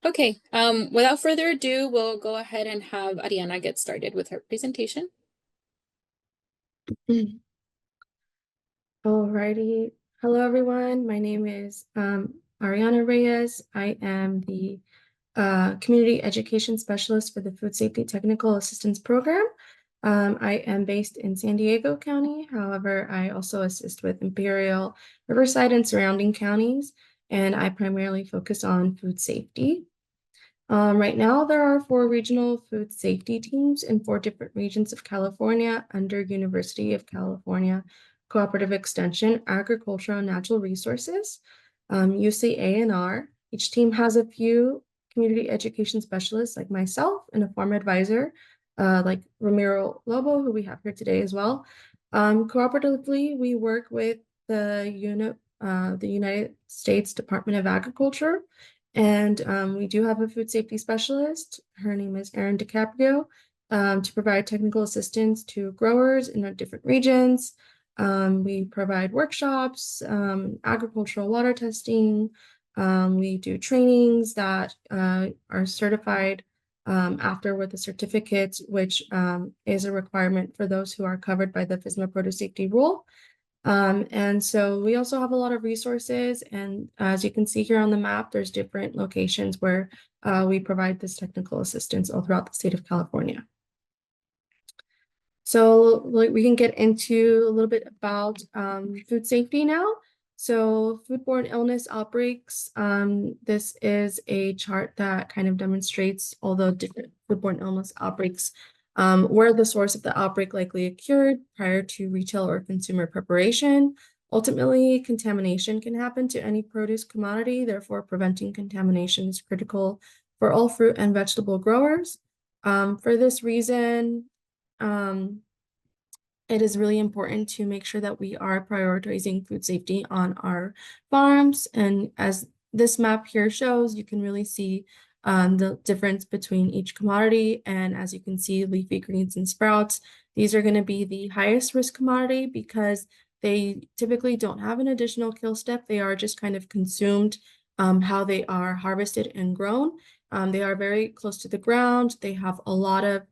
Okay, without further ado, we'll go ahead and have Ariana get started with her presentation. Alrighty. Hello, everyone. My name is Ariana Reyes. I am the Community Education Specialist for the Food Safety Technical Assistance Program. I am based in San Diego County. However, I also assist with Imperial, Riverside, and surrounding counties, and I primarily focus on food safety. Right now, there are 4 regional food safety teams in 4 different regions of California under University of California Cooperative Extension, Agricultural and Natural Resources, UCCE. Each team has a few community education specialists like myself and a farm advisor like Ramiro Lobo, who we have here today as well. Cooperatively, we work with the United States Department of Agriculture, and we do have a food safety specialist. Her name is Erin DiCaprio, to provide technical assistance to growers in our different regions. We provide workshops, agricultural water testing. We do trainings that are certified after with a certificate, which is a requirement for those who are covered by the FSMA Produce Safety Rule. And so we also have a lot of resources, and as you can see here on the map, there's different locations where we provide this technical assistance all throughout the state of California. So we can get into a little bit about food safety now. So foodborne illness outbreaks, this is a chart that kind of demonstrates all the different foodborne illness outbreaks, where the source of the outbreak likely occurred prior to retail or consumer preparation. Ultimately, contamination can happen to any produce commodity. Therefore, preventing contamination is critical for all fruit and vegetable growers. For this reason, it is really important to make sure that we are prioritizing food safety on our farms. And as this map here shows, you can really see the difference between each commodity. And as you can see, leafy greens and sprouts, these are going to be the highest risk commodity because they typically don't have an additional kill step. They are just kind of consumed how they are harvested and grown. They are very close to the ground. They have a lot of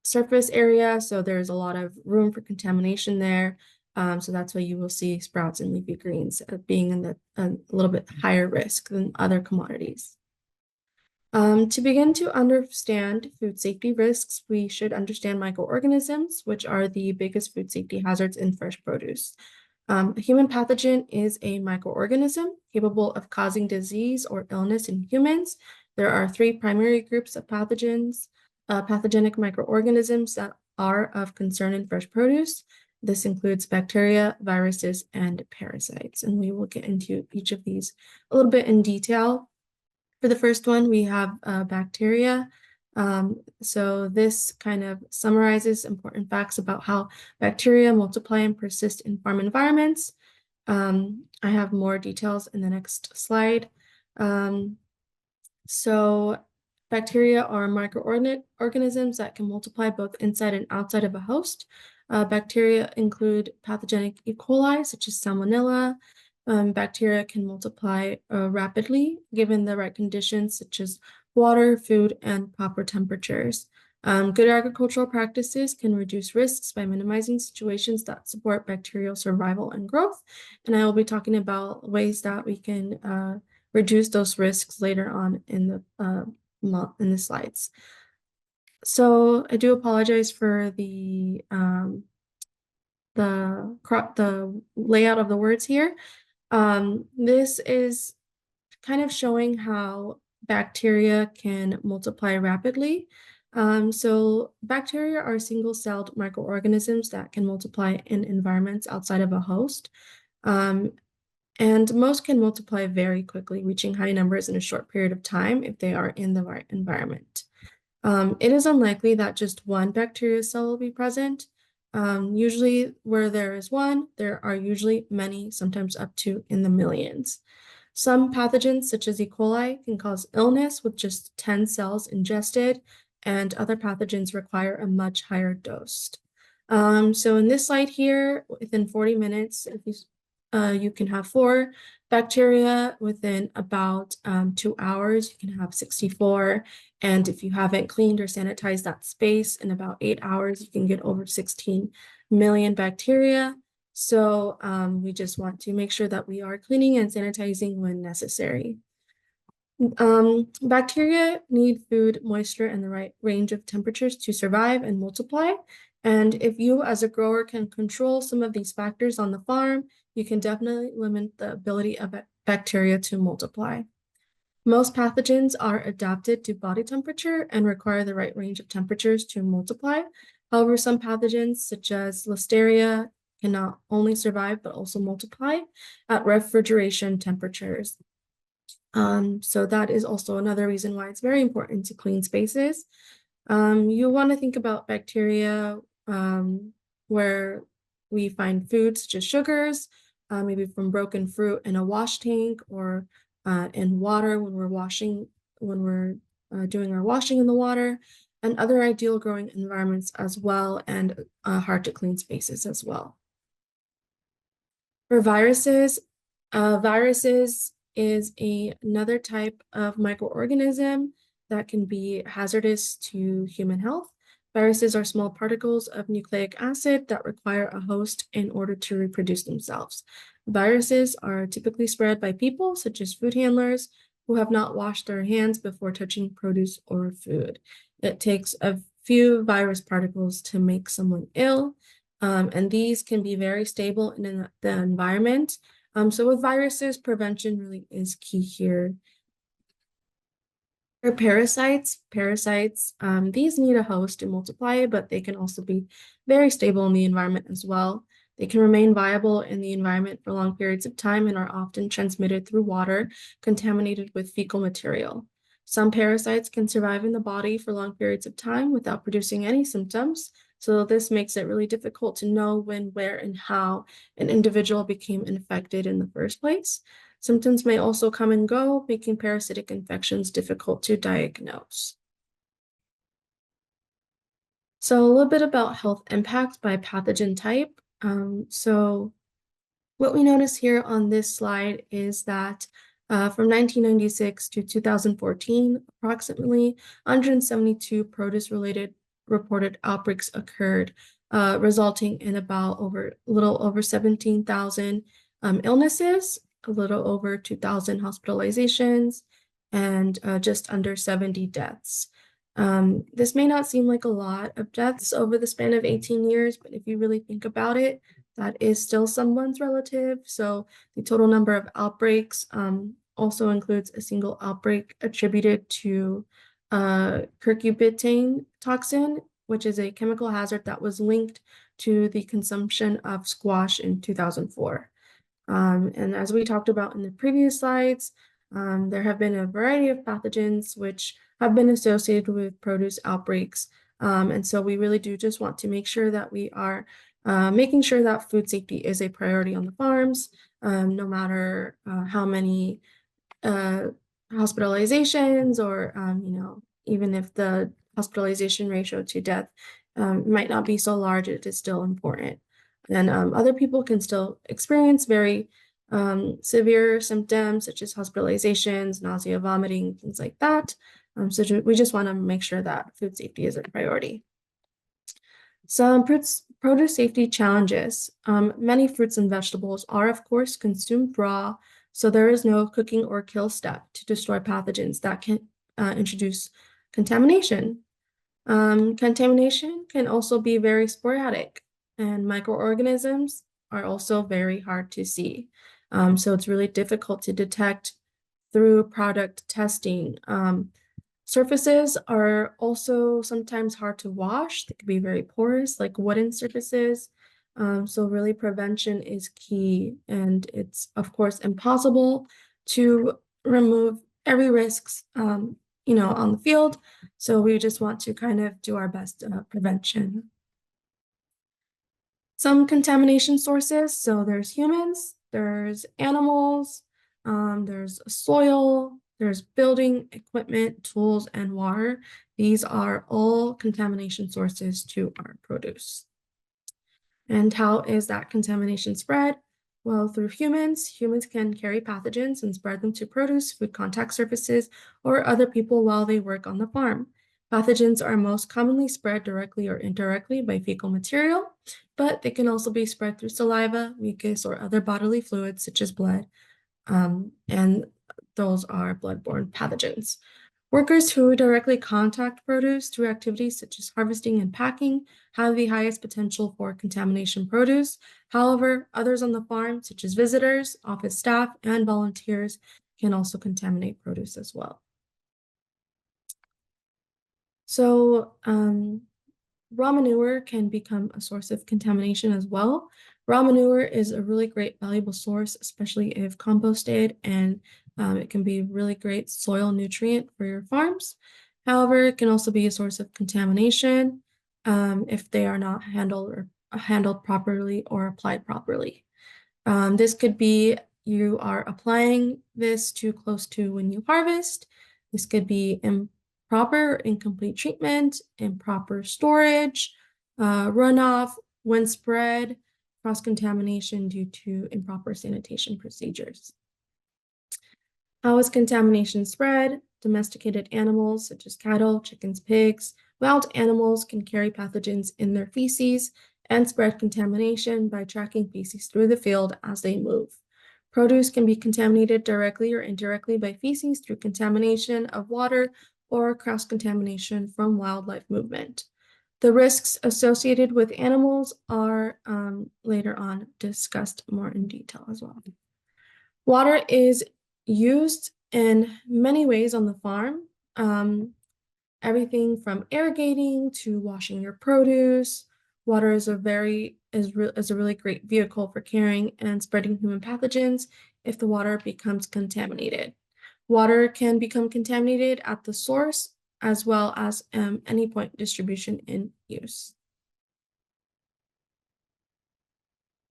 surface area, so there's a lot of room for contamination there. So that's why you will see sprouts and leafy greens being in a little bit higher risk than other commodities. To begin to understand food safety risks, we should understand microorganisms, which are the biggest food safety hazards in fresh produce. A human pathogen is a microorganism capable of causing disease or illness in humans. There are 3 primary groups of pathogens. Pathogenic microorganisms that are of concern in fresh produce. This includes bacteria, viruses, and parasites. And we will get into each of these a little bit in detail. For the first one, we have bacteria. So this kind of summarizes important facts about how bacteria multiply and persist in farm environments. I have more details in the next slide. So bacteria are microorganisms that can multiply both inside and outside of a host. Bacteria include pathogenic E. coli, such as Salmonella. Bacteria can multiply rapidly given the right conditions, such as water, food, and proper temperatures. Good agricultural practices can reduce risks by minimizing situations that support bacterial survival and growth. And I will be talking about ways that we can reduce those risks later on in the slides. So I do apologize for the layout of the words here. This is kind of showing how bacteria can multiply rapidly. So bacteria are single-celled microorganisms that can multiply in environments outside of a host. And most can multiply very quickly, reaching high numbers in a short period of time if they are in the right environment. It is unlikely that just one bacteria cell will be present. Usually where there is one, there are usually many, sometimes up to in the millions. Some pathogens, such as E. coli, can cause illness with just 10 cells ingested, and other pathogens require a much higher dose. So in this slide here, within 40 minutes, if you you can have 4 bacteria. Within about 2 hours, you can have 64. And if you haven't cleaned or sanitized that space in about 8 hours, you can get over 16 million bacteria. So we just want to make sure that we are cleaning and sanitizing when necessary. Bacteria need food, moisture, and the right range of temperatures to survive and multiply. And if you as a grower can control some of these factors on the farm, you can definitely limit the ability of bacteria to multiply. Most pathogens are adapted to body temperature and require the right range of temperatures to multiply. However, some pathogens, such as Listeria, can not only survive but also multiply at refrigeration temperatures. So that is also another reason why it's very important to clean spaces. You want to think about bacteria where we find foods, such as sugars, maybe from broken fruit in a wash tank, or in water when we're doing our washing in the water, and other ideal growing environments as well, and hard to clean spaces as well. For viruses, viruses is another type of microorganism that can be hazardous to human health. Viruses are small particles of nucleic acid that require a host in order to reproduce themselves. Viruses are typically spread by people, such as food handlers, who have not washed their hands before touching produce or food. It takes a few virus particles to make someone ill, and these can be very stable in the environment. So with viruses, prevention really is key here. For parasites, these need a host to multiply, but they can also be very stable in the environment as well. They can remain viable in the environment for long periods of time and are often transmitted through water contaminated with fecal material. Some parasites can survive in the body for long periods of time without producing any symptoms. So this makes it really difficult to know when, where, and how an individual became infected in the first place. Symptoms may also come and go, making parasitic infections difficult to diagnose. So a little bit about health impacts by pathogen type. So what we notice here on this slide is that from 1996 to 2014, approximately 172 produce-related reported outbreaks occurred, resulting in about a little over 17,000 illnesses, a little over 2,000 hospitalizations, and just under 70 deaths. This may not seem like a lot of deaths over the span of 18 years, but if you really think about it, that is still someone's relative. So the total number of outbreaks also includes a single outbreak attributed to curcubitain toxin, which is a chemical hazard that was linked to the consumption of squash in 2004. And as we talked about in the previous slides, there have been a variety of pathogens which have been associated with produce outbreaks. And so we really do just want to make sure that we are making sure that food safety is a priority on the farms, no matter how many hospitalizations or, even if the hospitalization ratio to death might not be so large, it is still important. And other people can still experience very severe symptoms such as hospitalizations, nausea, vomiting, things like that. So we just want to make sure that food safety is a priority. Some produce safety challenges. Many fruits and vegetables are, of course, consumed raw, so there is no cooking or kill step to destroy pathogens that can introduce contamination. Contamination can also be very sporadic, and microorganisms are also very hard to see. So it's really difficult to detect through product testing. Surfaces are also sometimes hard to wash. They could be very porous, like wooden surfaces. So really prevention is key, and it's of course impossible to remove every risks, on the field. So we just want to kind of do our best prevention. Some contamination sources. So there's humans, there's animals, there's soil, there's building equipment, tools, and water. These are all contamination sources to our produce. And how is that contamination spread? Well, through humans, humans can carry pathogens and spread them to produce, food contact surfaces, or other people while they work on the farm. Pathogens are most commonly spread directly or indirectly by fecal material, but they can also be spread through saliva, mucus, or other bodily fluids such as blood, and those are bloodborne pathogens. Workers who directly contact produce through activities such as harvesting and packing have the highest potential for contamination produce. However, others on the farm, such as visitors, office staff, and volunteers, can also contaminate produce as well. So, raw manure can become a source of contamination as well. Raw manure is a really great, valuable source, especially if composted, and it can be a really great soil nutrient for your farms. However, it can also be a source of contamination if they are not handled properly or applied properly. This could be you are applying this too close to when you harvest. This could be improper or incomplete treatment, improper storage, runoff when spread, cross-contamination due to improper sanitation procedures. How is contamination spread? Domesticated animals such as cattle, chickens, pigs, wild animals can carry pathogens in their feces and spread contamination by tracking feces through the field as they move. Produce can be contaminated directly or indirectly by feces through contamination of water or cross-contamination from wildlife movement. The risks associated with animals are later on discussed more in detail as well. Water is used in many ways on the farm. Everything from irrigating to washing your produce. Water is a really great vehicle for carrying and spreading human pathogens if the water becomes contaminated. Water can become contaminated at the source as well as any point distribution in use.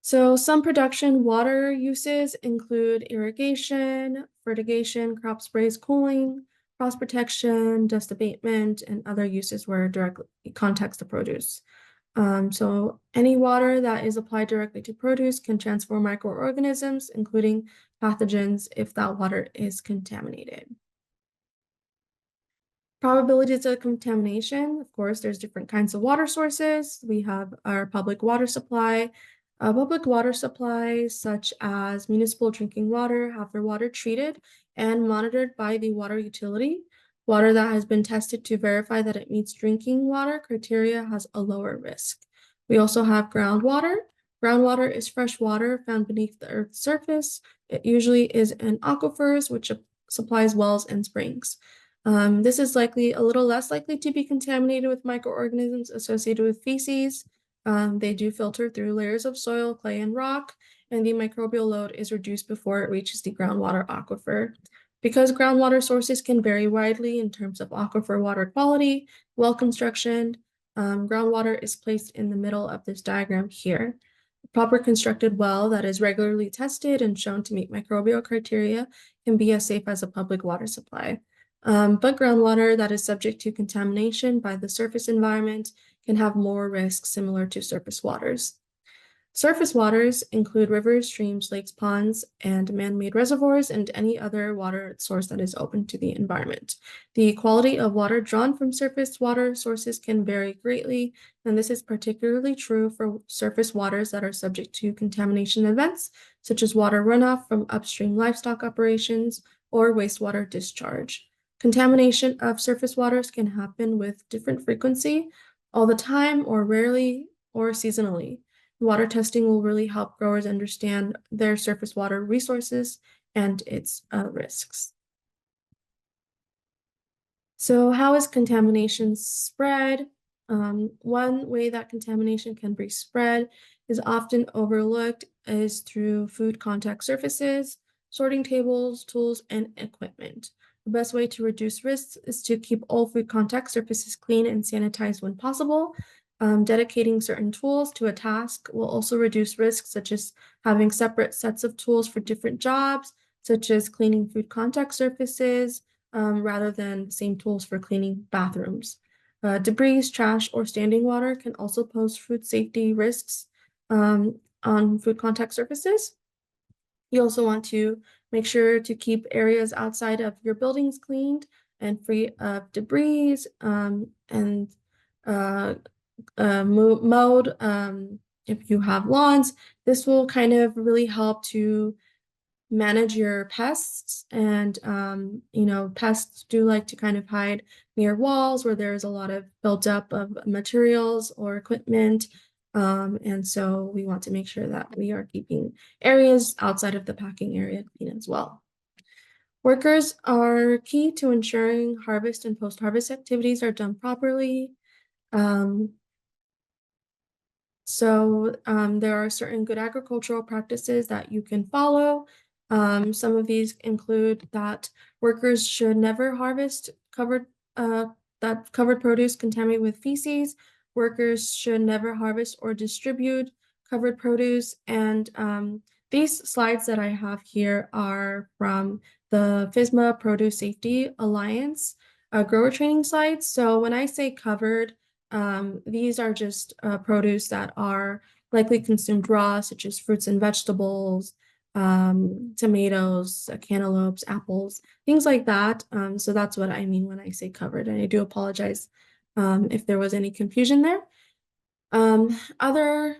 So some production water uses include irrigation, fertigation, crop sprays, cooling, cross protection, dust abatement, and other uses where it directly contacts the produce. So any water that is applied directly to produce can transform microorganisms, including pathogens, if that water is contaminated. Probabilities of contamination, of course, there's different kinds of water sources. We have our public water supply. Public water supplies, such as municipal drinking water, have their water treated and monitored by the water utility. Water that has been tested to verify that it meets drinking water criteria has a lower risk. We also have groundwater. Groundwater is fresh water found beneath the Earth's surface. It usually is in aquifers, which supplies wells and springs. This is likely a little less likely to be contaminated with microorganisms associated with feces. They do filter through layers of soil, clay, and rock, and the microbial load is reduced before it reaches the groundwater aquifer. Because groundwater sources can vary widely in terms of aquifer water quality, well construction, groundwater is placed in the middle of this diagram here. A proper constructed well that is regularly tested and shown to meet microbial criteria can be as safe as a public water supply. But groundwater that is subject to contamination by the surface environment can have more risks similar to surface waters. Surface waters include rivers, streams, lakes, ponds, and man-made reservoirs, and any other water source that is open to the environment. The quality of water drawn from surface water sources can vary greatly, and this is particularly true for surface waters that are subject to contamination events, such as water runoff from upstream livestock operations or wastewater discharge. Contamination of surface waters can happen with different frequency, all the time, or rarely, or seasonally. Water testing will really help growers understand their surface water resources and its risks. So how is contamination spread? One way that contamination can be spread is often overlooked is through food contact surfaces, sorting tables, tools, and equipment. The best way to reduce risks is to keep all food contact surfaces clean and sanitized when possible. Dedicating certain tools to a task will also reduce risks, such as having separate sets of tools for different jobs, such as cleaning food contact surfaces, rather than the same tools for cleaning bathrooms. Debris, trash, or standing water can also pose food safety risks on food contact surfaces. You also want to make sure to keep areas outside of your buildings cleaned and free of debris and mowed. If you have lawns, this will kind of really help to manage your pests. And pests do like to kind of hide near walls where there's a lot of buildup of materials or equipment. And so we want to make sure that we are keeping areas outside of the packing area clean as well. Workers are key to ensuring harvest and post-harvest activities are done properly. There are certain good agricultural practices that you can follow. Some of these include that workers should never harvest covered produce contaminated with feces. Workers should never harvest or distribute covered produce. And these slides that I have here are from the FSMA Produce Safety Alliance grower training slides. So when I say covered, these are just produce that are likely consumed raw, such as fruits and vegetables, tomatoes, cantaloupes, apples, things like that. So that's what I mean when I say covered. And I do apologize if there was any confusion there. Other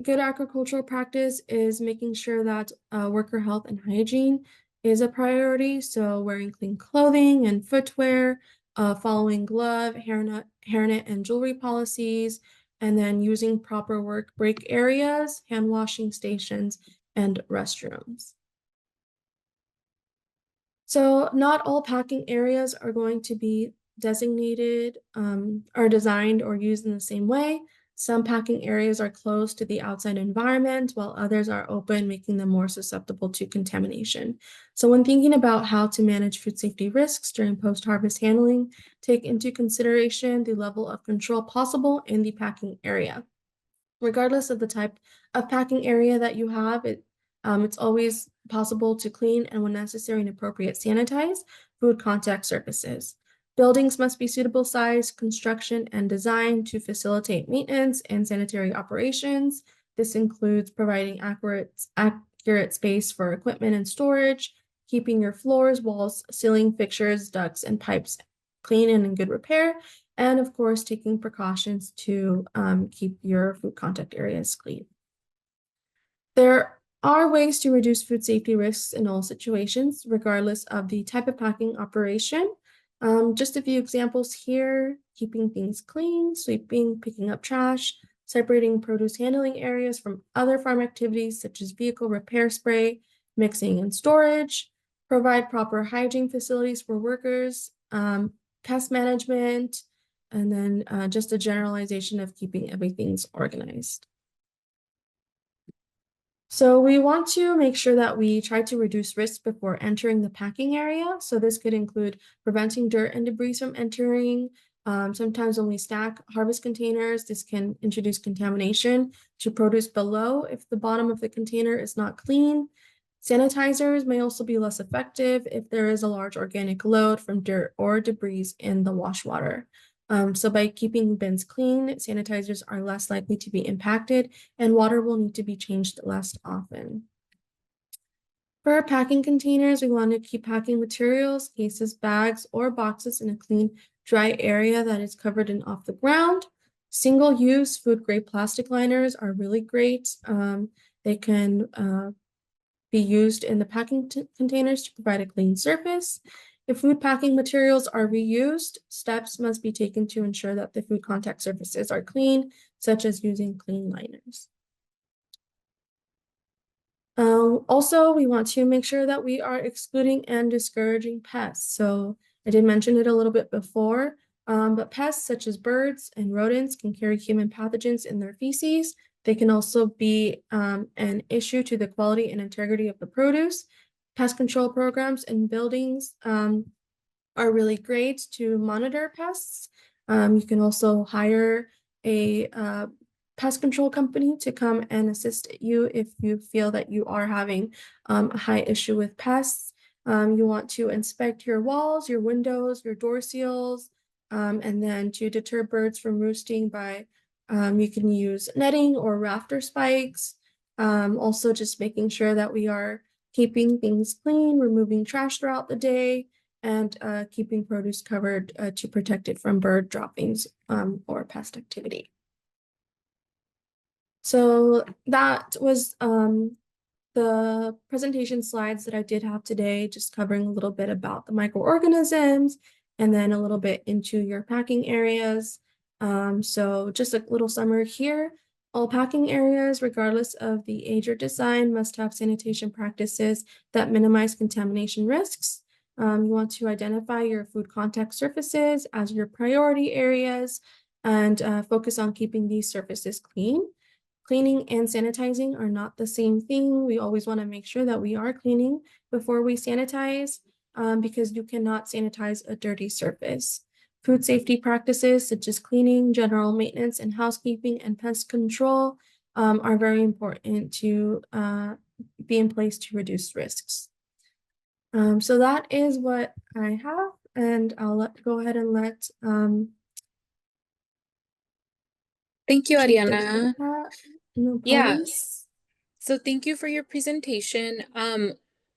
good agricultural practice is making sure that worker health and hygiene is a priority. So wearing clean clothing and footwear, following glove, hairnet, and jewelry policies, and then using proper work break areas, hand washing stations, and restrooms. So not all packing areas are going to be designated or designed or used in the same way. Some packing areas are closed to the outside environment, while others are open, making them more susceptible to contamination. So when thinking about how to manage food safety risks during post-harvest handling, take into consideration the level of control possible in the packing area. Regardless of the type of packing area that you have, it's always possible to clean and, when necessary and appropriate, sanitize food contact surfaces. Buildings must be suitable size, construction, and design to facilitate maintenance and sanitary operations. This includes providing accurate space for equipment and storage, keeping your floors, walls, ceiling fixtures, ducts, and pipes clean and in good repair, and of course, taking precautions to keep your food contact areas clean. There are ways to reduce food safety risks in all situations, regardless of the type of packing operation. Just a few examples here: keeping things clean, sweeping, picking up trash, separating produce handling areas from other farm activities such as vehicle repair spray, mixing and storage, provide proper hygiene facilities for workers, pest management, and then just a generalization of keeping everything's organized. So we want to make sure that we try to reduce risk before entering the packing area. So this could include preventing dirt and debris from entering. Sometimes when we stack harvest containers, this can introduce contamination to produce below if the bottom of the container is not clean. Sanitizers may also be less effective if there is a large organic load from dirt or debris in the wash water. So by keeping bins clean, sanitizers are less likely to be impacted, and water will need to be changed less often. For our packing containers, we want to keep packing materials, cases, bags, or boxes in a clean, dry area that is covered and off the ground. Single-use food-grade plastic liners are really great. They can be used in the packing containers to provide a clean surface. If food packing materials are reused, steps must be taken to ensure that the food contact surfaces are clean, such as using clean liners. Also, we want to make sure that we are excluding and discouraging pests. So I did mention it a little bit before, but pests such as birds and rodents can carry human pathogens in their feces. They can also be an issue to the quality and integrity of the produce. Pest control programs in buildings are really great to monitor pests. You can also hire a pest control company to come and assist you if you feel that you are having a high issue with pests. You want to inspect your walls, your windows, your door seals, and then to deter birds from roosting by you can use netting or rafter spikes. Also just making sure that we are keeping things clean, removing trash throughout the day, and keeping produce covered to protect it from bird droppings or pest activity. So that was the presentation slides that I did have today, just covering a little bit about the microorganisms and then a little bit into your packing areas. So just a little summary here. All packing areas, regardless of the age or design, must have sanitation practices that minimize contamination risks. You want to identify your food contact surfaces as your priority areas and focus on keeping these surfaces clean. Cleaning and sanitizing are not the same thing. We always want to make sure that we are cleaning before we sanitize because you cannot sanitize a dirty surface. Food safety practices such as cleaning, general maintenance, and housekeeping and pest control are very important to be in place to reduce risks. So that is what I have, and I'll go ahead and let Thank you, Chief take Ariana. that. No problem. Yes. So thank you for your presentation.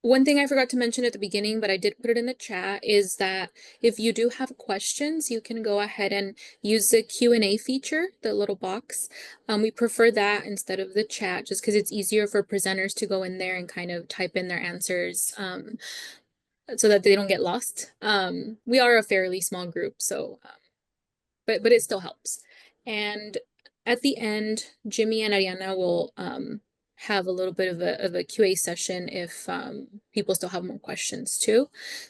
One thing I forgot to mention at the beginning, but I did put it in the chat, is that if you do have questions, you can go ahead and use the Q&A feature, the little box. We prefer that instead of the chat, just because it's easier for presenters to go in there and kind of type in their answers so that they don't get lost. We are a fairly small group, so but it still helps. And at the end, Jimmy and Ariana will have a little bit of a QA session if people still have more questions too.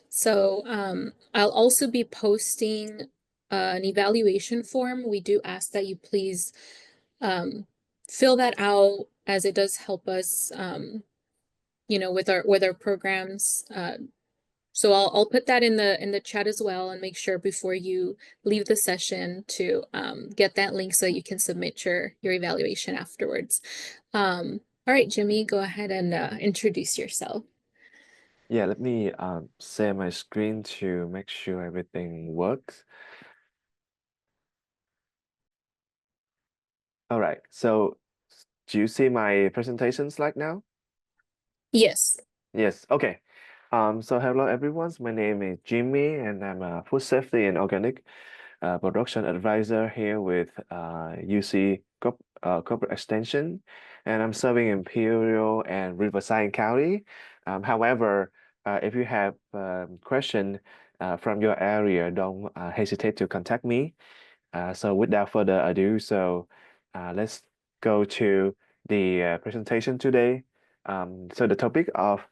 So I'll also be posting an evaluation form. We do ask that you please fill that out, as it does help us with our programs. So I'll put that in the chat as well, and make sure before you leave the session to get that link so that you can submit your evaluation afterwards. All right, Jimmy, go ahead and introduce yourself. Yeah, let me share my screen to make sure everything works. All right, so do you see my presentation slide now? Yes. Yes, okay. So hello everyone, my name is Jimmy and I'm a food safety and organic production advisor here with UC Corporate Extension, and I'm serving Imperial and Riverside County. However, if you have question from your area, don't hesitate to contact me. So without further ado, let's go to the presentation today. So the topic of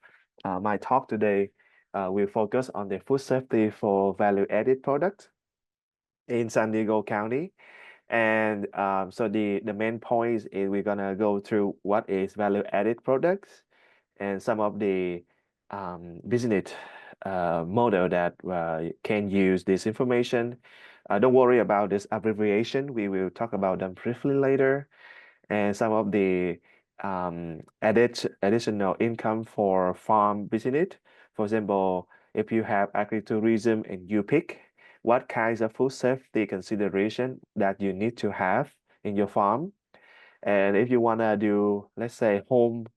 my talk today will focus on the food safety for value-added products in San Diego County. And so the main points is we're gonna go through what is value-added products and some of the business model that can use this information. Don't worry about this abbreviation. We will talk about them briefly later. And some of the additional income for farm business. For example, if you have agritourism and you pick what kinds of food safety consideration that you need to have in your farm. And if you want to do, let's say, home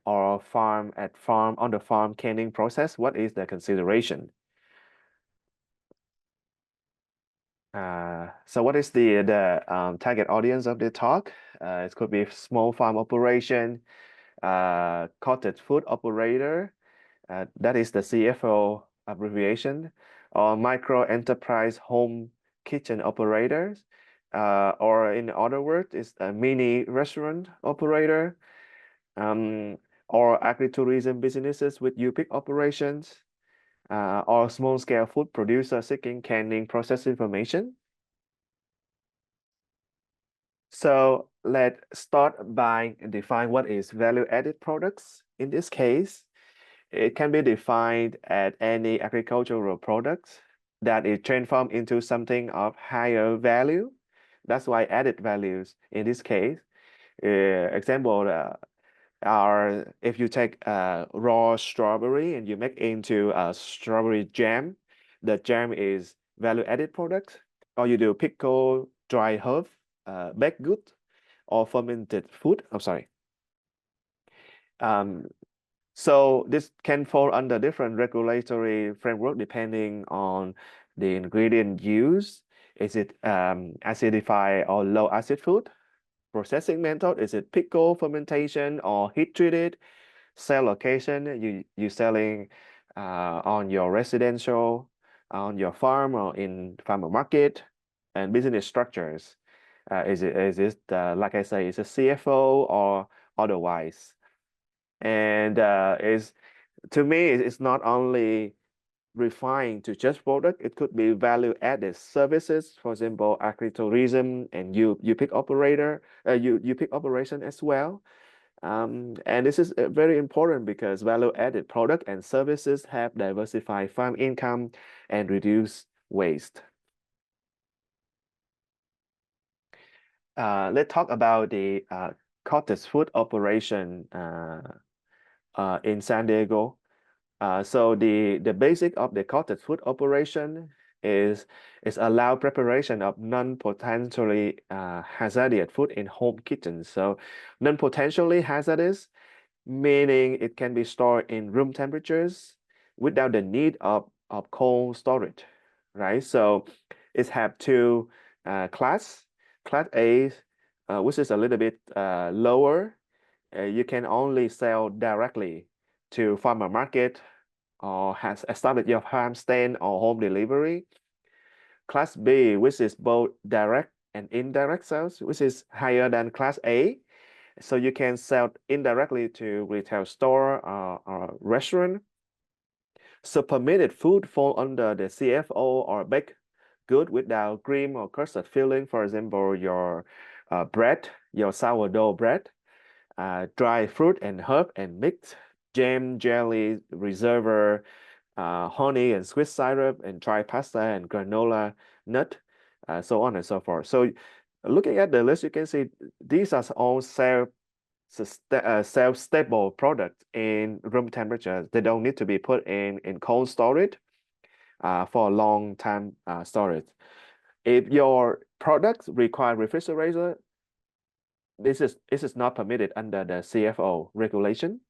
or farm on the farm canning process, what is the consideration? So what is the target audience of the talk? It could be small farm operation, cottage food operator, that is the CFO abbreviation, or micro enterprise home kitchen operators, or in other words, is a mini restaurant operator, or agritourism businesses with UPIC operations, or small-scale food producer seeking canning process information. So let's start by define what is value-added products. In this case, it can be defined as any agricultural product that is transformed into something of higher value. That's why added values in this case. Example are if you take raw strawberry and you make into a strawberry jam, the jam is value-added product. Or you do pickle, dry herb, baked good, or fermented food. I'm sorry. So this can fall under different regulatory framework depending on the ingredient used. Is it acidified or low acid food? Processing method, is it pickle, fermentation, or heat treated? Sell location, you selling on your residential, on your farm, or in farmer market. And business structures, is it like I say, is a CFO or otherwise? And is to me, it's not only refined to just product, it could be value added services, for example, agritourism, and you pick operator, you pick operation as well. And this is very important because value added product and services have diversified farm income and reduce waste. Let's talk about the cottage food operation in San Diego. So the basic of the cottage food operation is allow preparation of non-potentially hazardous food in home kitchens. So non-potentially hazardous, meaning it can be stored in room temperatures without the need of cold storage, right? So it have two class. Class A, which is a little bit lower, you can only sell directly to farmer market or has established your farm stand or home delivery. Class B, which is both direct and indirect sales, which is higher than Class A. So you can sell indirectly to retail store or restaurant. So permitted food fall under the CFO or baked good without cream or custard filling. For example, your bread, your sourdough bread, dry fruit and herb and mixed jam, jelly, reservoir, honey and sweet syrup, and dry pasta and granola nut, so on and so forth. So looking at the list, you can see these are all self-stable products in room temperature. They don't need to be put in cold storage for a long time storage. If your products require refrigerator, this is not permitted under the CFO regulation.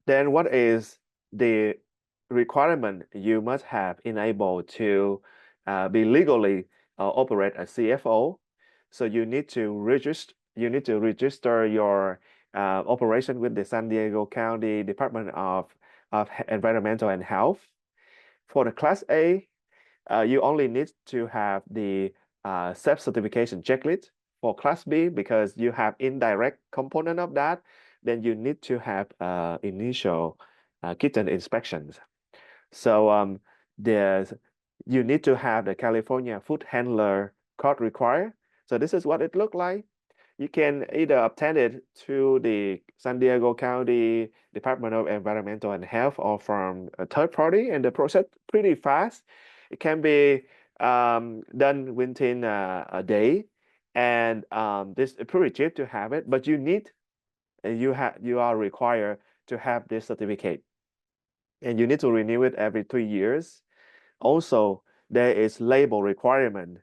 Then what is the requirement you must have enabled to be legally operate a CFO? So you need to register your operation with the San Diego County Department of Environmental and Health. For the Class A, you only need to have the self-certification checklist. For Class B, because you have indirect component of that, then you need to have initial kitchen inspections. So you need to have the California food handler card required. So this is what it looked like. You can either obtain it through the San Diego County Department of Environmental and Health or from a third party, and the process pretty fast. It can be done within a day, and this is pretty cheap to have it. But you are required to have this certificate, and you need to renew it every 3 years. Also, there is label requirement.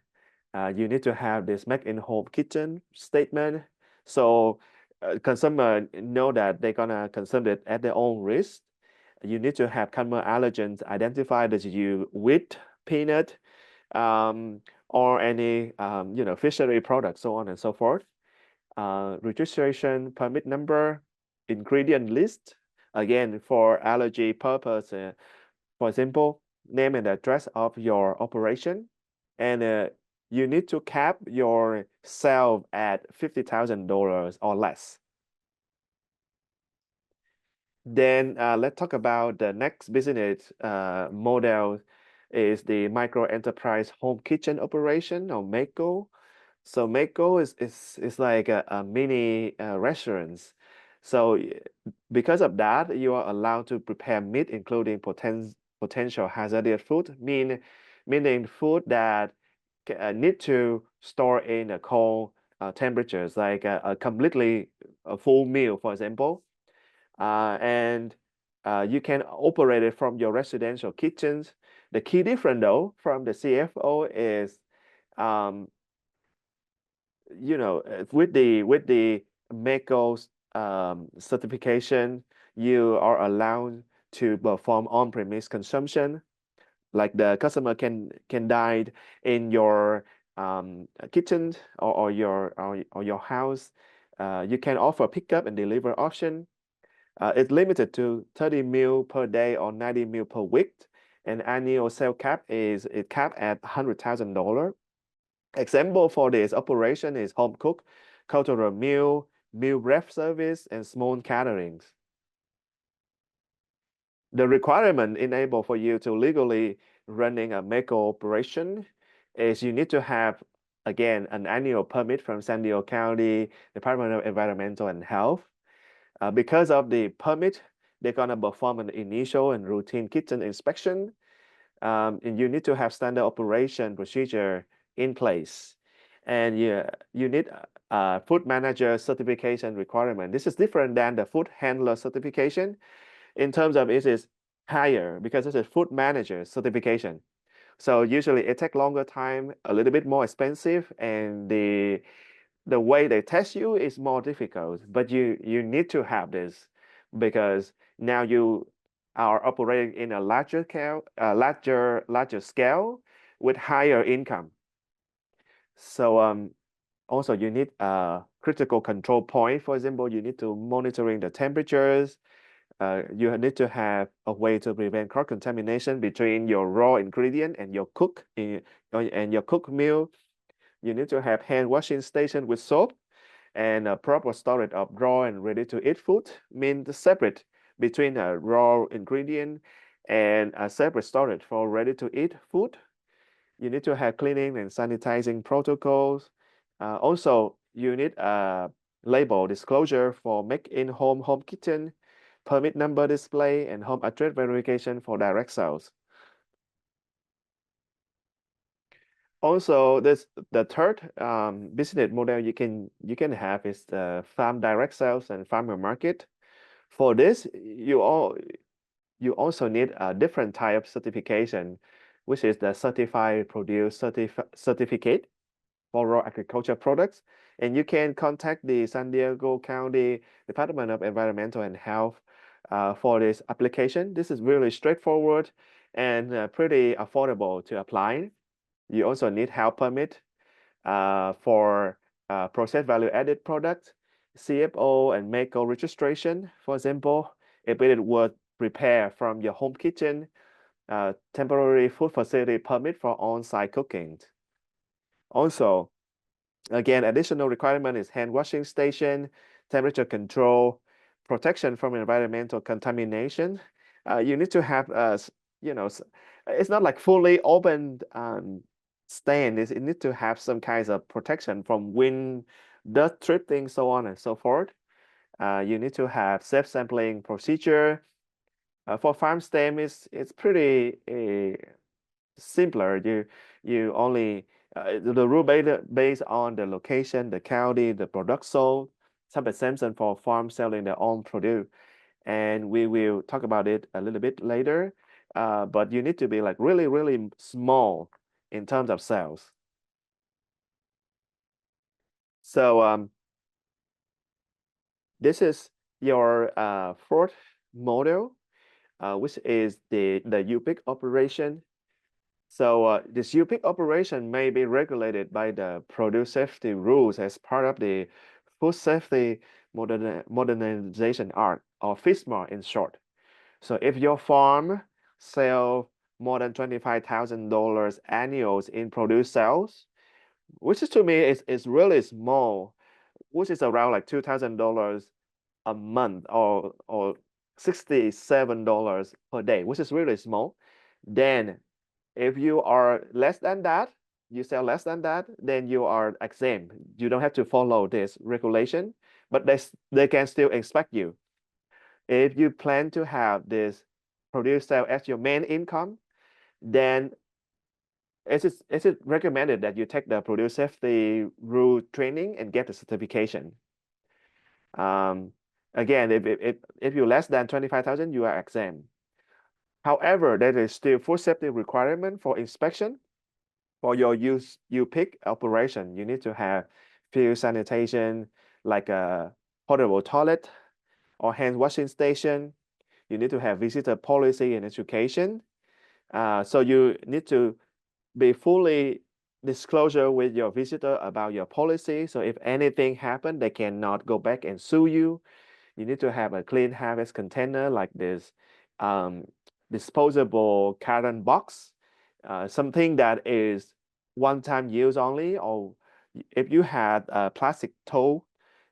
You need to have this make in home kitchen statement, so consumer know that they're gonna consume it at their own risk. You need to have consumer allergens identified that you wheat, peanut, or any fishery product, so on and so forth. Registration permit number, ingredient list, again for allergy purpose. For example, name and address of your operation, and you need to cap your sale at $50,000 or less. Then let's talk about the next business model is the microenterprise home kitchen operation, or MEHKO. So MEHKO is like a mini restaurants. So because of that, you are allowed to prepare meat, including potential hazardous food, meaning food that need to store in a cold temperatures, like a completely a full meal, for example. And you can operate it from your residential kitchens. The key difference though from the CFO is with the MEHKO certification, you are allowed to perform on-premise consumption. Like the customer can dine in your kitchen or your house. You can offer pickup and deliver option. It's limited to 30 meal per day or 90 meal per week. And annual sale cap is capped at $100,000. Example for this operation is home cook, cultural meal prep service, and small caterings. The requirement enable for you to legally running a MEHKO operation is you need to have, again, an annual permit from San Diego County Department of Environmental and Health. Because of the permit, they're gonna perform an initial and routine kitchen inspection. And you need to have standard operation procedure in place. And you need a food manager certification requirement. This is different than the food handler certification. In terms of it is higher because it's a food manager certification. So usually it takes longer time, a little bit more expensive, and the way they test you is more difficult. But you need to have this because now you are operating in a larger scale with higher income. So also you need a critical control point. For example, you need to monitoring the temperatures. You need to have a way to prevent cross contamination between your raw ingredient and your cook meal. You need to have hand washing station with soap and a proper storage of raw and ready to eat food. Means separate between a raw ingredient and a separate storage for ready to eat food. You need to have cleaning and sanitizing protocols. Also, you need a label disclosure for make in home kitchen, permit number display, and home address verification for direct sales. Also, the third business model you can have is the farm direct sales and farmer market. For this, you also need a different type of certification, which is the certified produce certificate for raw agriculture products. And you can contact the San Diego County Department of Environmental and Health for this application. This is really straightforward and pretty affordable to apply. You also need health permit for processed value-added products, CFO and MEHKO registration. For example, if it was prepared from your home kitchen, temporary food facility permit for on-site cooking. Also, again, additional requirement is hand washing station, temperature control, protection from environmental contamination. You need to have, it's not like fully open stand. It needs to have some kinds of protection from wind, dust drifting, so on and so forth. You need to have safe sampling procedure. For farm stem, it's pretty simpler. You only the rule based on the location, the county, the product sold. Some exemption for farm selling their own produce, and we will talk about it a little bit later. But you need to be like really small in terms of sales. So this is your fourth model, which is the UPIC operation. So this UPIC operation may be regulated by the produce safety rules as part of the Food Safety Modernization Act, or FSMA in short. So if your farm sell more than $25,000 annuals in produce sales, which is to me is really small, which is around like $2,000 a month or $67 per day, which is really small, then if you are less than that, you sell less than that, then you are exempt. You don't have to follow this regulation, but they can still inspect you. If you plan to have this produce sale as your main income, then it's recommended that you take the produce safety rule training and get the certification. Again, if you're less than 25,000, you are exempt. However, there is still food safety requirement for inspection. For your UPIC operation, you need to have field sanitation, like portable toilet or hand washing station. You need to have visitor policy and education. So you need to be fully disclosure with your visitor about your policy. So if anything happened, they cannot go back and sue you. You need to have a clean harvest container like this disposable carton box, something that is one-time use only, or if you had a plastic tote,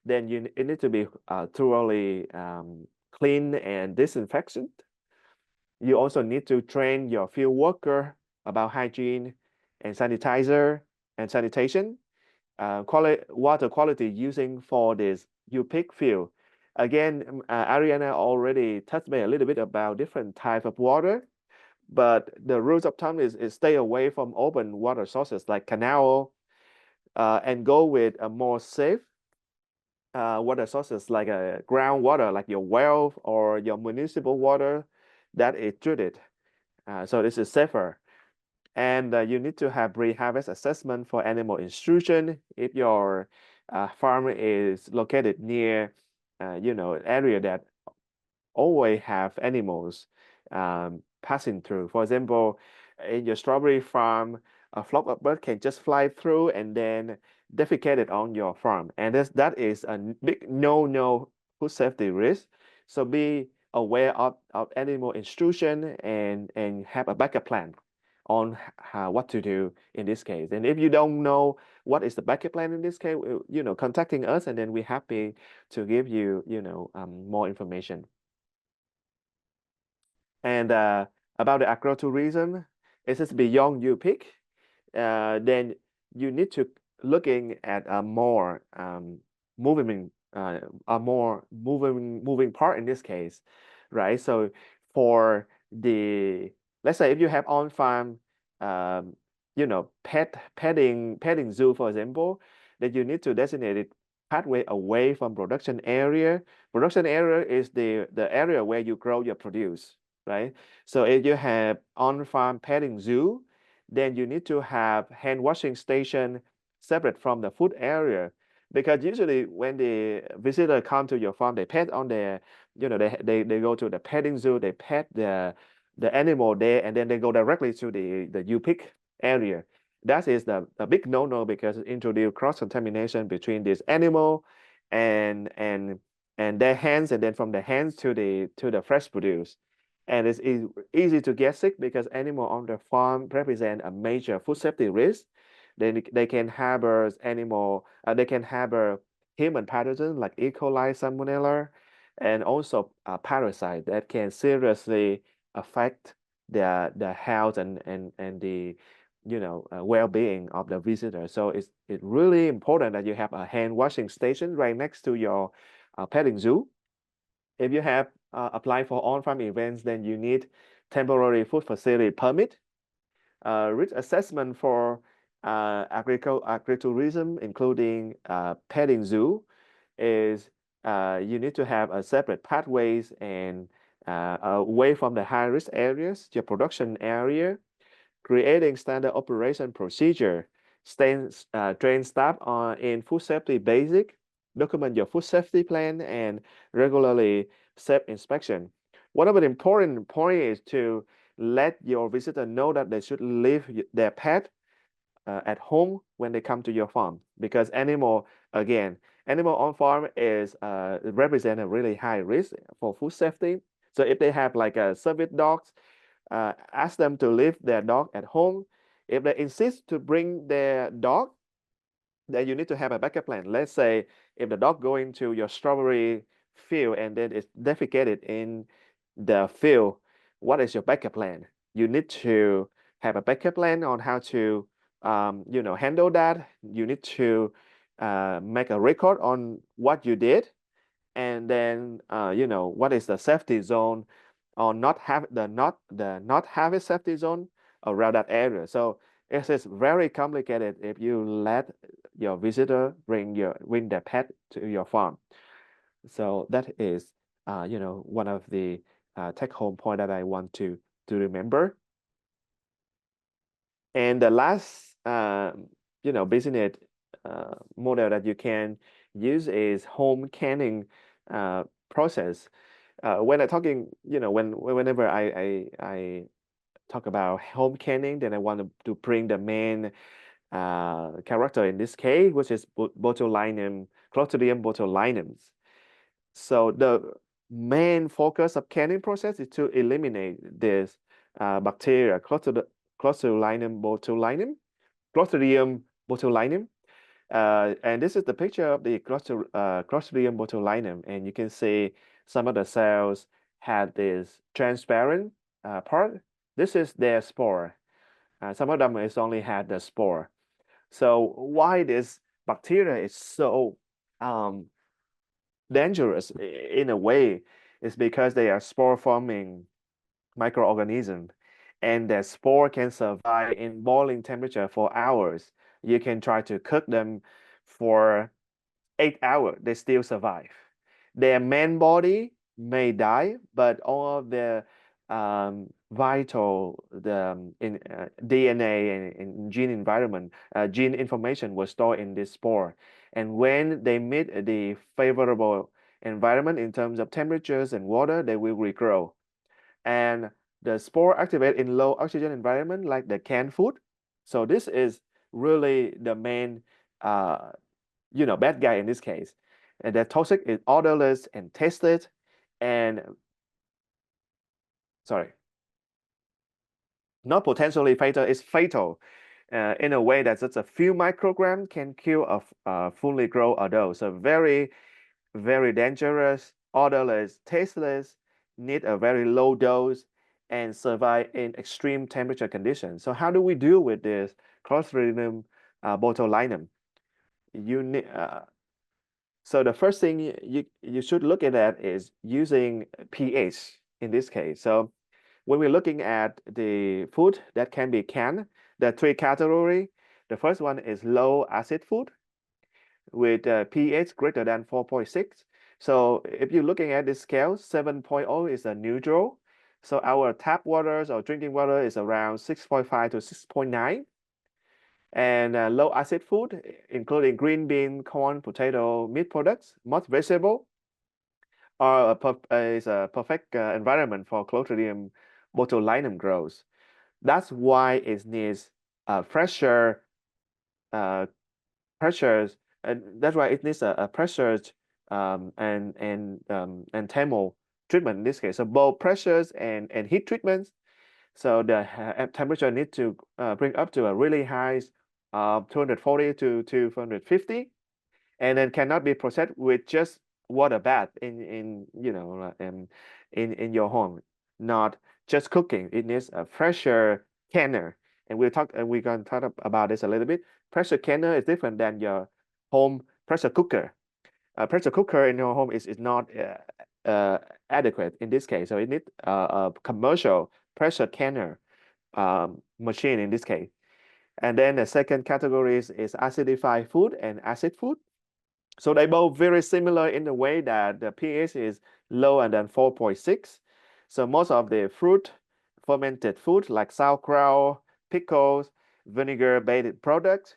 then it need to be thoroughly clean and disinfectant. You also need to train your field worker about hygiene and sanitizer and sanitation, water quality using for this you pick field. Again, Ariana already touched me a little bit about different type of water, but the rules of thumb is stay away from open water sources like canal, and go with a more safe water sources like groundwater, like your well or your municipal water that is treated. So this is safer. And you need to have pre-harvest assessment for animal intrusion if your farm is located near, an area that always have animals passing through. For example, in your strawberry farm, a flock of birds can just fly through and then defecate it on your farm. And that is a big no food safety risk. So be aware of animal intrusion and have a backup plan on what to do in this case. And if you don't know what is the backup plan in this case, contacting us, and then we're happy to give you, more information. And about the agrotourism, it is beyond you pick. Then you need to looking at a more moving moving part in this case, right? So for the, let's say if you have on farm petting zoo, for example, that you need to designate it pathway away from production area. Production area is the area where you grow your produce, right? So if you have on-farm petting zoo, then you need to have hand washing station separate from the food area, because usually when the visitor come to your farm, they pet on their, they go to the petting zoo, they pet the animal there, and then they go directly to the you pick area. That is the big no-no, because it introduce cross-contamination between this animal and their hands, and then from the hands to the fresh produce. And it's easy to get sick because animal on the farm represent a major food safety risk. They can harbor they can harbor human pathogens like E. coli, Salmonella, and also parasite that can seriously affect the health and the well-being of the visitor. So it's really important that you have a hand washing station right next to your petting zoo. If you have applied for on-farm events, then you need temporary food facility permit. Risk assessment for agritourism, including petting zoo, is you need to have a separate pathways and away from the high-risk areas, your production area, creating standard operation procedure, train staff in food safety basic, document your food safety plan, and regularly self inspection. One of the important point is to let your visitor know that they should leave their pet at home when they come to your farm, because animal on farm is represent a really high risk for food safety. So if they have like a service dogs, ask them to leave their dog at home. If they insist to bring their dog, then you need to have a backup plan. Let's say if the dog going to your strawberry field and then it's defecated in the field, what is your backup plan? You need to have a backup plan on how to handle that. You need to make a record on what you did, and then what is the safety zone, or not have a safety zone around that area. So it is very complicated if you let your visitor bring their pet to your farm. So that is one of the take home point that I want to remember. And the last business model that you can use is home canning process. When I talking, whenever I talk about home canning, then I want to bring the main character in this case, which is botulinum, Clostridium botulinums. So the main focus of canning process is to eliminate this bacteria, Clostridium botulinum, Clostridium botulinum. And this is the picture of the Clostridium botulinum, and you can see some of the cells had this transparent part. This is their spore. Some of them is only had the spore. So why this bacteria is so dangerous in a way is because they are spore-forming microorganisms, and the spore can survive in boiling temperature for hours. You can try to cook them for 8 hours, they still survive. Their main body may die, but all of the vital DNA and gene environment, gene information was stored in this spore. And when they meet the favorable environment in terms of temperatures and water, they will regrow. And the spore activate in low oxygen environment like the canned food. So this is really the main bad guy in this case. And the toxic is odorless and tasteless, and sorry, not potentially fatal, it's fatal in a way that just a few micrograms can kill a fully grown adult. So very, very dangerous, odorless, tasteless, need a very low dose, and survive in extreme temperature conditions. So how do we deal with this Clostridium botulinum? You need So the first thing you should look at that is using pH in this case. So when we're looking at the food that can be canned, there are three categories. The first one is low acid food with pH greater than 4.6. So if you're looking at this scale, 7.0 is a neutral. So our tap waters or drinking water is around 6.5 to 6.9. And low acid food, including green bean, corn, potato, meat products, most vegetable, is a perfect environment for Clostridium botulinum growth. That's why it needs pressure, pressures, and that's why it needs a pressured and thermal treatment in this case. So both pressures and heat treatments. So the temperature need to bring up to a really high 240 to 250, and then cannot be processed with just water bath in your home, not just cooking. It needs a pressure canner, and we're going to talk about this a little bit. Pressure canner is different than your home pressure cooker. A pressure cooker in your home is not adequate in this case, so it needs a commercial pressure canner machine in this case. And then the second category is acidified food and acid food. So they both very similar in the way that the pH is lower than 4.6. So most of the fruit, fermented food like sauerkraut, pickles, vinegar-based products,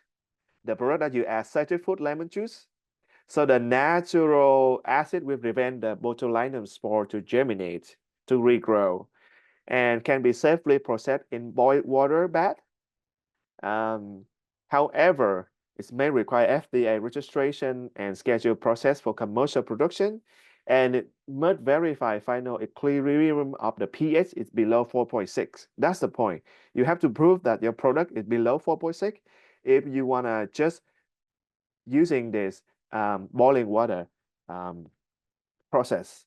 the product that you add citric fruit, lemon juice. So the natural acid will prevent the botulinum spore to germinate, to regrow, and can be safely processed in boiled water bath. However, it may require FDA registration and scheduled process for commercial production, and it must verify final equilibrium of the pH is below 4.6. That's the point. You have to prove that your product is below 4.6 if you want to just using this boiling water process.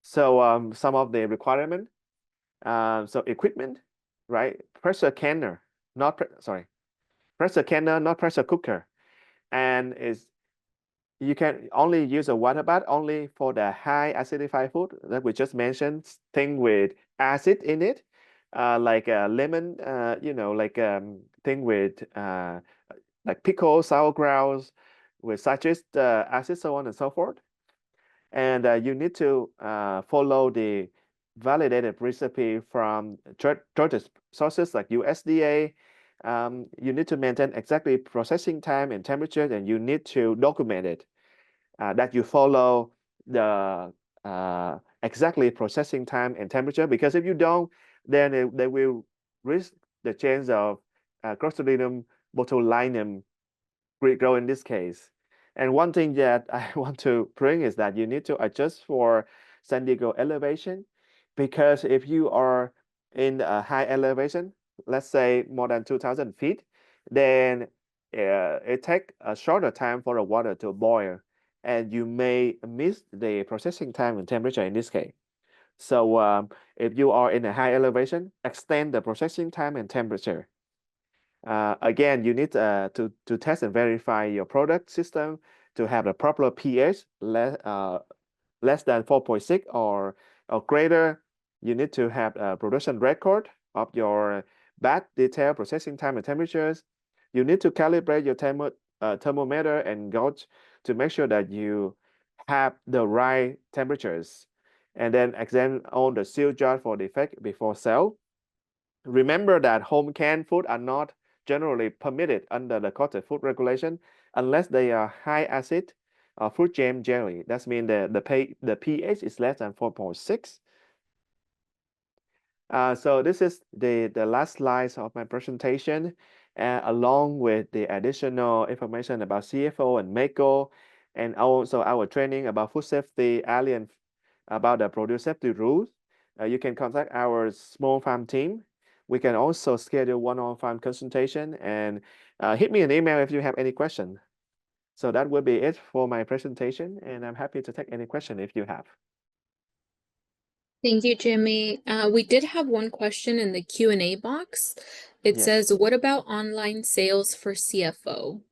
So some of the requirement, so equipment, right? Pressure canner, pressure canner, not pressure cooker. And you can only use a water bath only for the high acidified food that we just mentioned, thing with acid in it, like lemon, thing with like pickle, sauerkraut, with citrus acid, so on and so forth. And you need to follow the validated recipe from trusted sources like USDA, you need to maintain exactly processing time and temperature, and you need to document it, that you follow the exactly processing time and temperature, because if you don't, then they will risk the chance of Clostridium botulinum grow in this case. And one thing that I want to bring is that you need to adjust for San Diego elevation, because if you are in a high elevation, let's say more than 2,000 feet, then it takes a shorter time for the water to boil, and you may miss the processing time and temperature in this case. So if you are in a high elevation, extend the processing time and temperature. Again, you need to test and verify your product system to have the proper pH, less than 4.6 or greater. You need to have a production record of your batch detail, processing time and temperatures. You need to calibrate your thermometer and gauge to make sure that you have the right temperatures, and then examine all the seal jar for defect before sale. Remember that home canned food are not generally permitted under the Cottage food regulation unless they are high acid fruit jam jelly. That means the pH is less than 4.6. So this is the last slides of my presentation, along with the additional information about CFO and MEHKO, and also our training about food safety, alien about the produce safety rules. You can contact our small farm team. We can also schedule one-on-one consultation, and hit me an email if you have any question. So that will be it for my presentation, and I'm happy to take any question if you have. Thank you, Jimmy. We did have one question in the Q&A box. It Yes. says, what about online sales for CFO?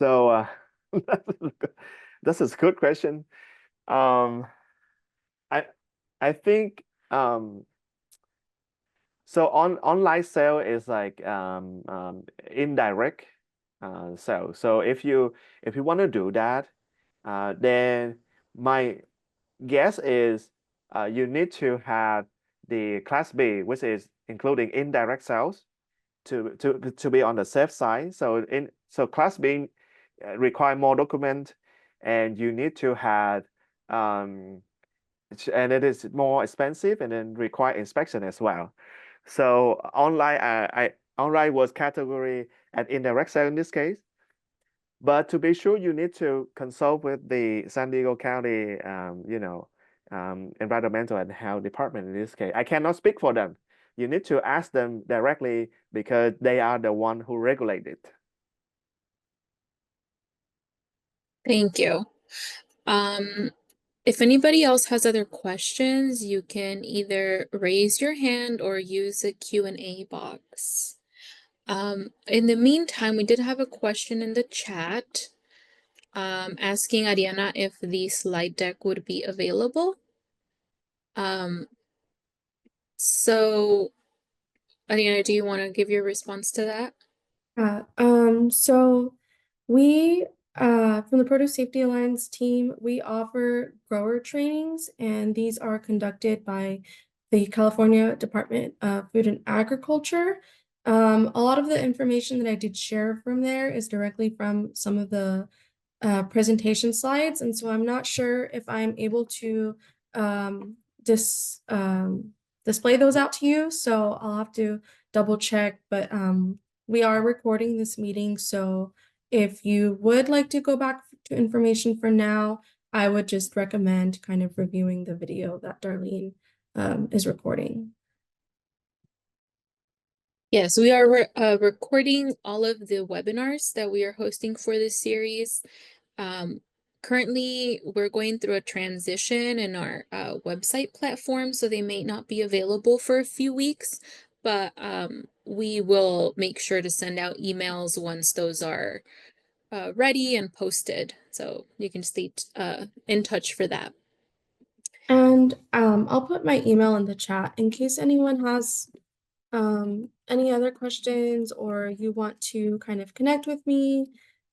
So this is a good question. I think so online sale is like indirect sale. So if you want to do that, then my guess is you need to have the class B, which is including indirect sales, to be on the safe side. So class B require more document, and you need to have and it is more expensive and then require inspection as well. So online was category at indirect sale in this case. But to be sure, you need to consult with the San Diego County, Environmental and Health Department in this case. I cannot speak for them. You need to ask them directly because they are the one who regulate it. Thank you. If anybody else has other questions, you can either raise your hand or use the Q&A box. In the meantime, we did have a question in the chat, asking Ariana if the slide deck would be available. So Ariana, do you want to give your response to that? So we, from the Produce Safety Alliance team, we offer grower trainings, and these are conducted by the California Department of Food and Agriculture. A lot of the information that I did share from there is directly from some of the presentation slides, and so I'm not sure if I'm able to display those out to you, so I'll have to double check, but we are recording this meeting, so if you would like to go back to information for now, I would just recommend kind of reviewing the video that Darlene is recording. Yes, we are recording all of the webinars that we are hosting for this series. Currently, we're going through a transition in our website platform, so they may not be available for a few weeks, but we will make sure to send out emails once those are ready and posted. So you can stay in touch for that. And I'll put my email in the chat in case anyone has any other questions or you want to kind of connect with me.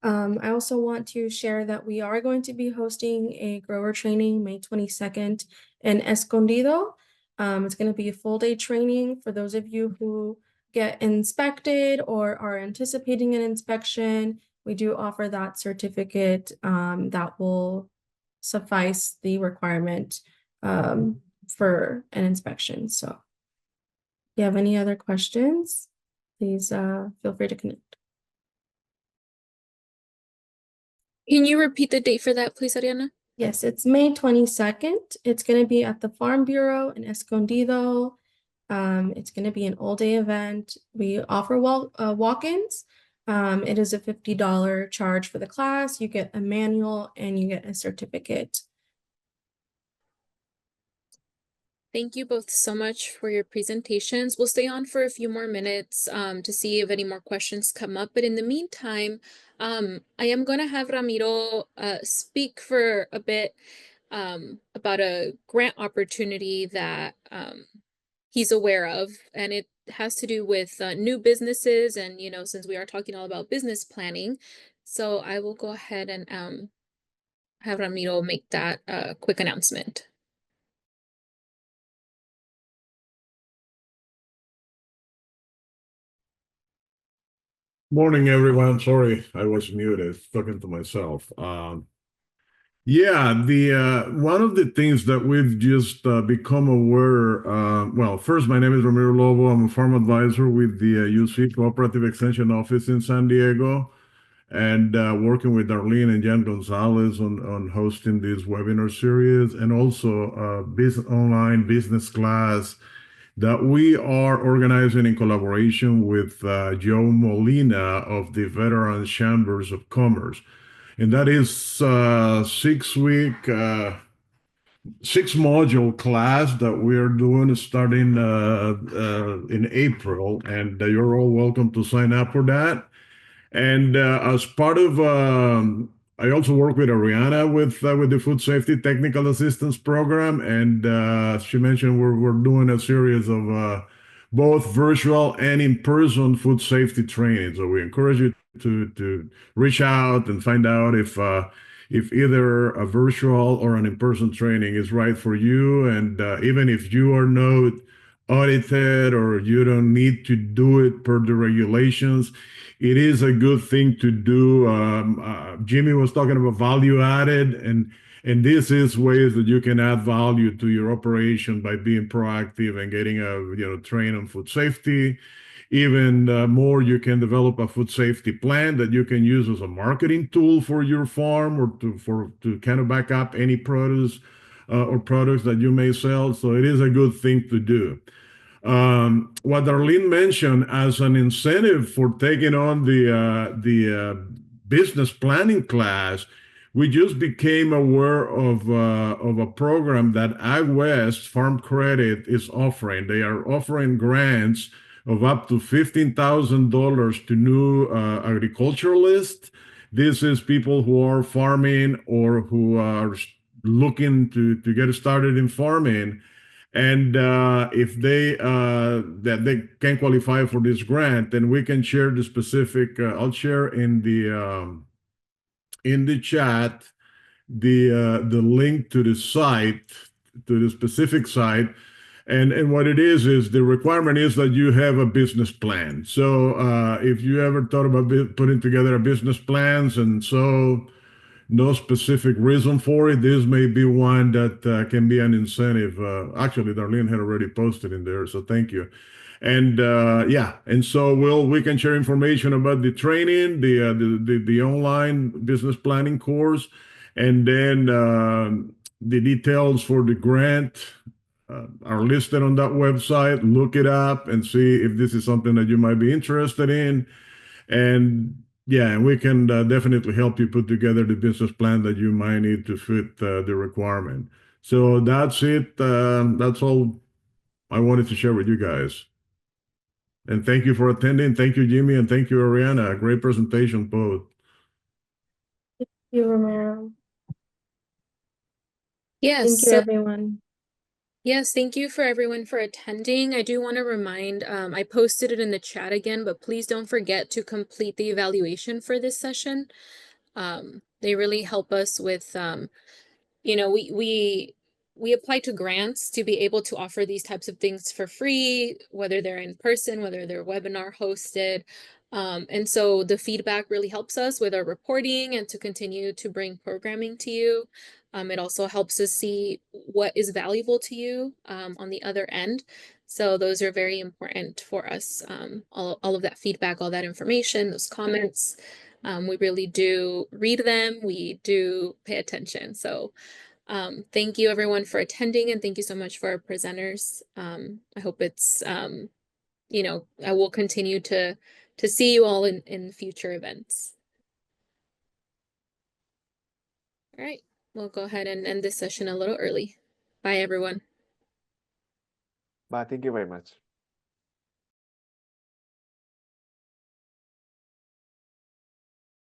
I also want to share that we are going to be hosting a grower training May 22nd in Escondido. It's going to be a full day training for those of you who get inspected or are anticipating an inspection. We do offer that certificate that will suffice the requirement for an inspection. So if you have any other questions, please feel free to connect. Can you repeat the date for that, please, Ariana? Yes, it's May 22nd. It's going to be at the Farm Bureau in Escondido. It's going to be an all-day event. We offer walk-ins. It is a $50 charge for the class. You get a manual and you get a certificate. Thank you both so much for your presentations. We'll stay on for a few more minutes to see if any more questions come up. But in the meantime, I am going to have Ramiro speak for a bit about a grant opportunity that he's aware of. And it has to do with new businesses. And, you know, since we are talking all about business planning, so I will go ahead and have Ramiro make that quick announcement. Morning, everyone. Sorry, I was muted, talking to myself. Yeah, the one of the things that we've just become aware. Well, first, my name is Ramiro Lobo. I'm a farm advisor with the UC Cooperative Extension Office in San Diego, and working with Darlene and Jan Gonzalez on hosting this webinar series, and also online business class that we are organizing in collaboration with Joe Molina of the Veterans Chambers of Commerce. And that is 6-week, 6-module class that we're doing starting in April. And you're all welcome to sign up for that. And as part of, I also work with Ariana with the Food Safety Technical Assistance Program, and she mentioned we're doing a series of both virtual and in-person food safety training. So we encourage you to reach out and find out if either a virtual or an in-person training is right for you, and even if you are not audited or you don't need to do it per the regulations, it is a good thing to do. Jimmy was talking about value added, and this is ways that you can add value to your operation by being proactive and getting trained on food safety. Even more, you can develop a food safety plan that you can use as a marketing tool for your farm or to kind of back up any produce or products that you may sell. So it is a good thing to do. What Darlene mentioned as an incentive for taking on the business planning class, we just became aware of a program that AgWest Farm Credit is offering. They are offering grants of up to $15,000 to new agriculturalists. This is people who are farming or who are looking to get started in farming. And if that they can qualify for this grant, then we can share the specific. I'll share in the chat the link to the site, to the specific site, and what it is the requirement is that you have a business plan. So if you ever thought about putting together a business plans, and so no specific reason for it, this may be one that can be an incentive. Actually, Darlene had already posted in there, so thank you. And yeah, and so we can share information about the training, the online business planning course, and then the details for the grant are listed on that website. Look it up and see if this is something that you might be interested in. And yeah, and we can definitely help you put together the business plan that you might need to fit the requirement. So that's it. That's all I wanted to share with you guys. And thank you for attending. Thank you, Jimmy, and thank you, Ariana. Great presentation, both. Thank you, Ramiro. Yes. Thank you, everyone. Yes, thank you for everyone for attending. I do want to remind, I posted it in the chat again, but please don't forget to complete the evaluation for this session. They really help us with, you know, we we apply to grants to be able to offer these types of things for free, whether they're in person, whether they're webinar hosted. And so the feedback really helps us with our reporting and to continue to bring programming to you. It also helps us see what is valuable to you on the other end. So those are very important for us. All of that feedback, all that information, those comments, we really do read them. We do pay attention. So thank you everyone for attending, and thank you so much for our presenters. I hope it's, you know, I will continue to see you all in future events. All right, we'll go ahead and end this session a little early. Bye, everyone. Bye. Thank you very much.